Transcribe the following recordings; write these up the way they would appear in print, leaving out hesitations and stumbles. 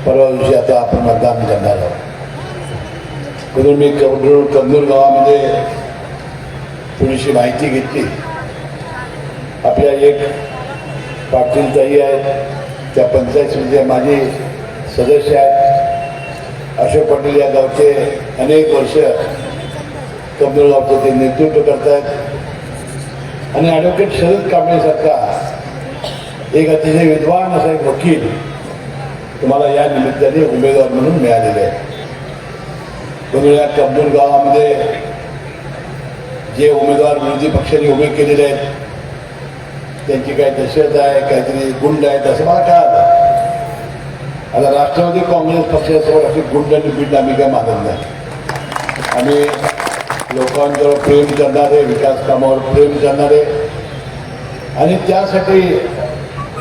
परवा दिवशी आता आपण मतदान करणार आहोत. म्हणून मी कमनूर गावामध्ये थोडीशी माहिती घेतली. आपल्या एक पाटील ताई आहेत, त्या पंचायत समितीचे माजी सदस्य आहेत. अशोक पाटील या गावचे अनेक वर्ष कमनूर गावचं ते नेतृत्व करत आहेत. आणि ॲडव्होकेट शरद कांबळेसारखा एक अतिशय विद्वान असा एक वकील तुम्हाला या निमित्ताने उमेदवार म्हणून मिळालेले आहे. म्हणून या कमनूर गावामध्ये जे उमेदवार विरोधी पक्षाने उभे केलेले आहेत त्यांची काही दहशत आहे, काहीतरी गुंड आहेत असं मला कळालं. आता राष्ट्रवादी काँग्रेस पक्षासमोर अशी गुंड आणि बिंड आम्ही काय मानत नाही. आम्ही लोकांजवळ प्रेम करणारे, विकास कामावर प्रेम करणारे आणि त्यासाठी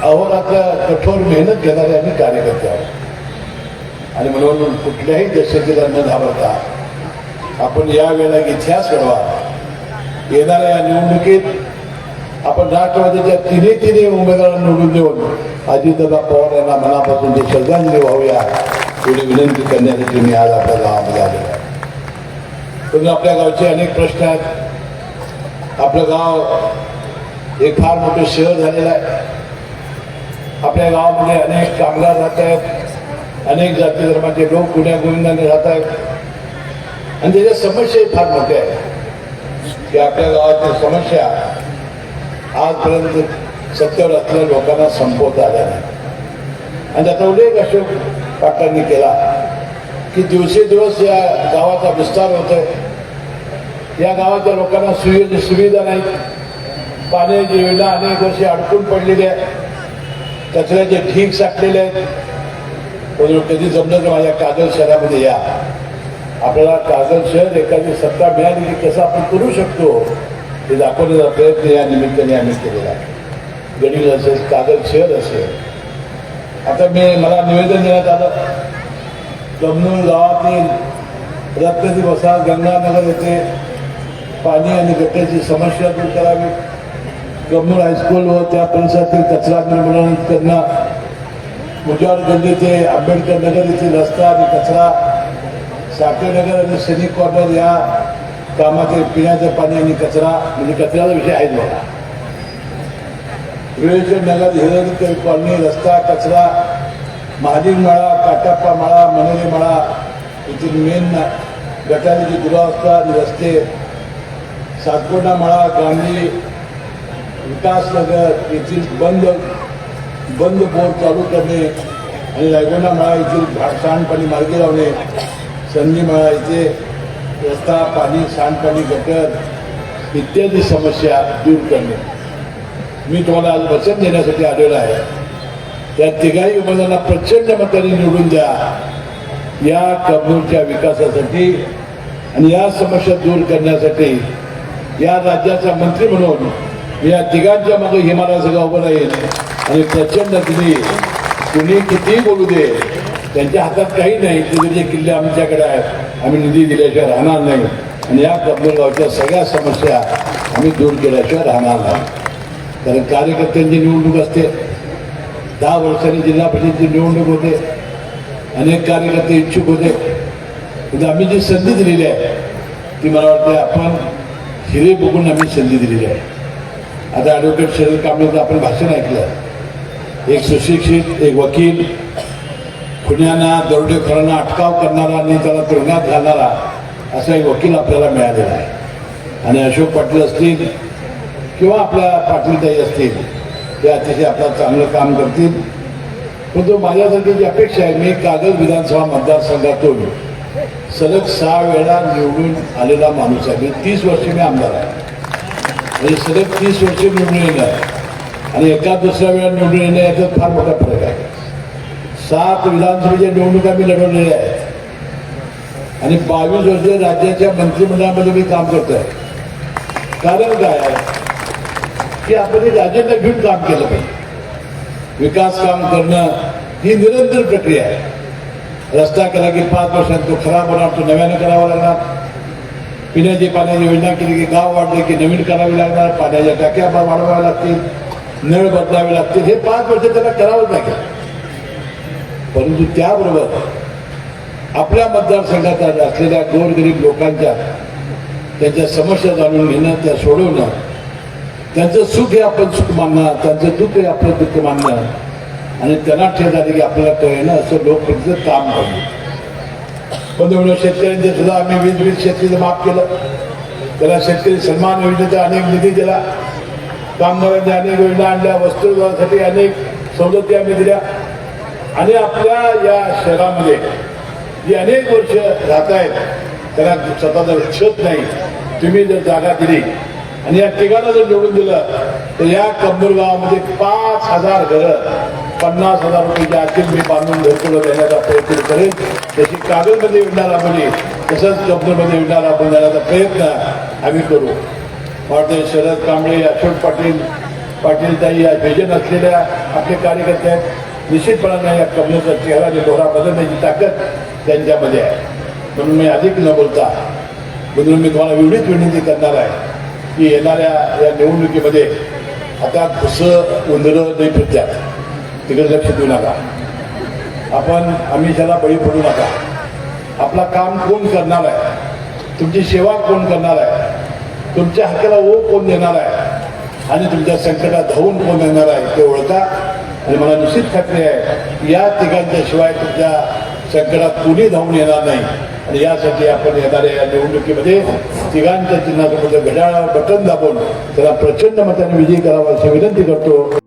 अहोरात्र कठोर मेहनत घेणारे आम्ही कार्यकर्ते आहोत. आणि म्हणून कुठल्याही दहशतीला न घाबरता आपण या वेळेला इतिहास घडवा. येणाऱ्या या निवडणुकीत आपण राष्ट्रवादीच्या तिन्ही उमेदवारांना निवडून देऊन अजितदादा पवार यांना मनापासून जे श्रद्धांजली वाहूया एवढी विनंती करण्यासाठी मी आज आपल्या गावामध्ये आलेलो आहे. पण आपल्या गावचे अनेक प्रश्न आहेत. आपलं गाव एक फार मोठं शहर झालेलं आहे. आपल्या गावामध्ये अनेक कामगार राहत आहेत, अनेक जाती धर्माचे लोक गुण्यागोविंदाने राहत आहेत. आणि त्याच्या समस्याही फार मोठ्या आहेत की आपल्या गावातील समस्या आजपर्यंत सत्तेवर असलेल्या लोकांना संपवता आल्या नाही. आणि त्याचा उल्लेख अशोक पाटलांनी केला की दिवसेदिवस या गावाचा विस्तार होतोय. या गावाच्या लोकांना सुविधा नाहीत. पाण्याची योजना अनेक वर्षे अडकून पडलेली आहे. कचऱ्याचे ढीग साठलेले आहेत. कधी जमलं तर माझ्या कागल शहरामध्ये या. आपल्याला कागल शहर एखादी सत्ता मिळाली की कसं आपण करू शकतो हे दाखवण्याचा प्रयत्न या निमित्ताने आम्ही केलेला आहे. गडील असेल, कागल शहर असेल. आता मला निवेदन देण्यात आलं कमनूर गावातील रत्नदी वसाहत गंगानगर येथे पाणी आणि गटरीची समस्या दूर करावी. कमनूर हायस्कूल व त्या परिसरातील कचरा निर्मूलन करणं, मुजावर गल्ली ते आंबेडकर नगर येथील रस्ता आणि कचरा, साठेनगर आणि सैनिक कॉर्नर या कामाचे पिण्याचं पाणी आणि कचरा म्हणजे कचऱ्याचा विषय आहेच बघा. विवेचन नगर हिरणी कॉलनी रस्ता कचरा, महादेव माळा, काटाप्पा माळा, मनेरी माळा येथील मेन गटारीची दुरावस्था आणि रस्ते, सातकोंडा माळा, गांधी विकासनगर येथील बंद बोर चालू करणे आणि रायगोंडा माळा येथील सांडपाणी मार्गी लावणे, संधी माळा येथे रस्ता, पाणी, सांडपाणी, गटर इत्यादी समस्या दूर करणे. मी तुम्हाला आज वचन देण्यासाठी आलेलो आहे. त्या तिघाही उमेदवारांना प्रचंड मताने निवडून द्या. या कमनूरच्या विकासासाठी आणि या समस्या दूर करण्यासाठी या राज्याचा मंत्री म्हणून या तिघांच्या मागे हिमालयाचं गाव उभं राहील. आणि प्रचंड कुणी कितीही बोलू दे, त्यांच्या हातात काही नाही. तिथे जे किल्ले आमच्याकडे आहेत आम्ही निधी दिल्याशिवाय राहणार नाही. आणि या कमनूर गावच्या सगळ्या समस्या आम्ही दूर केल्याशिवाय राहणार नाही. कारण कार्यकर्त्यांची निवडणूक असते. 10 वर्षांनी जिल्हा परिषदेची निवडणूक होते. अनेक कार्यकर्ते इच्छुक होते. म्हणजे आम्ही जी संधी दिलेली आहे ती मला वाटते आपण हिरे बघून आम्ही संधी दिलेली आहे. आता ॲडव्होकेट शरद कांबळेचं आपण भाषण ऐकलं. एक सुशिक्षित, एक वकील, खुन्यांना दरोडेखोरांना अटकाव करणारा आणि त्याला तुरुंगात घालणारा असा एक वकील आपल्याला मिळालेला आहे. आणि अशोक पाटील असतील किंवा आपल्या पाटीलताई असतील ते अतिशय आपलं चांगलं काम करतील. पण तो माझ्यासाठी जी अपेक्षा आहे, मी कागल विधानसभा मतदारसंघातून सलग 6 वेळा निवडून आलेला माणूस आहे. 30 वर्ष मी आमदार आहे. म्हणजे सलग 30 वर्ष निवडून येणं आणि एका दुसऱ्या वेळा निवडून येणं याच्यात फार मोठा फरक आहे. 7 विधानसभेच्या निवडणुका मी लढवलेल्या आहेत आणि 22 वर्ष राज्याच्या मंत्रिमंडळामध्ये मी काम करतोय. कारण काय आहे की आपण एक अजेंडा घेऊन काम केलं पाहिजे. विकास काम करणं ही निरंतर प्रक्रिया आहे. रस्ता केला की 5 वर्षात तो खराब होणार, तो नव्यानं करावा लागणार. पिण्याची पाण्याची योजना केली की गाव वाढले की नवीन करावी लागणार. पाण्याच्या टाक्या वाढवाव्या लागतील, नळ बदलावे लागतील. हे 5 वर्ष त्याला करावंच लागेल. परंतु त्याबरोबर आपल्या मतदारसंघात असलेल्या गोरगरीब लोकांच्या त्यांच्या समस्या जाणून घेणं, त्या सोडवणं, त्यांचं सुख हे आपण सुख मानणं, त्यांचं दुःख हे आपलं दुःख मानणं आणि त्यांना ठेव झाली की आपल्याला कळणं असं लोकप्रतिनिधीचं काम करणे. पण शेतकऱ्यांचे सुद्धा आम्ही 20 शेतकरीचं माफ केलं, त्याला शेतकरी सन्मान योजनेचा अनेक निधी दिला, कामगारांच्या अनेक योजना आणल्या, वस्त्रोद्योगासाठी अनेक सवलती आम्ही दिल्या आणि आपल्या या शहरामध्ये जी अनेक वर्ष राहत आहेत त्यांना स्वतःचं छत नाही. तुम्ही जर जागा दिली आणि या ठिकाणं जर निवडून दिलं तर या कबनूर गावामध्ये 5,000 घरं 50,000 रुपयाच्या आतील मी बांधून घरकुलं देण्याचा प्रयत्न करेन. त्याची कागदमध्ये योजना राबवली, तसंच कबनूरमध्ये योजना राबवून देण्याचा प्रयत्न आम्ही करू. वाटते शरद कांबळे, अशोक पाटील या व्हिजन असलेल्या आपले कार्यकर्ते आहेत. निश्चितपणाने या कबनूरचा चेहरा आणि डोळा बदलण्याची ताकद त्यांच्यामध्ये आहे. म्हणून मी अधिक न बोलता म्हणून मी तुम्हाला एवढीच विनंती करणार आहे की येणाऱ्या या निवडणुकीमध्ये आता घुसं उंदरं नाही फिरत्यात, तिकडे लक्ष देऊ नका. आपण आमिषाला बळी पडू नका. आपला काम कोण करणार आहे, तुमची सेवा कोण करणार आहे, तुमच्या हक्काला ओढ कोण देणार आहे आणि तुमच्या संकटात धावून कोण येणार आहे ते ओळखा. आणि मला निश्चित खात्री आहे या तिघांच्या शिवाय तुमच्या संकटात कुणी धावून येणार नाही. आणि यासाठी आपण येणाऱ्या या निवडणुकीमध्ये तिघांच्या चिन्हासोबत घड्याळावर बटन दाबून त्याला प्रचंड मताने विजयी करावा अशी विनंती करतो.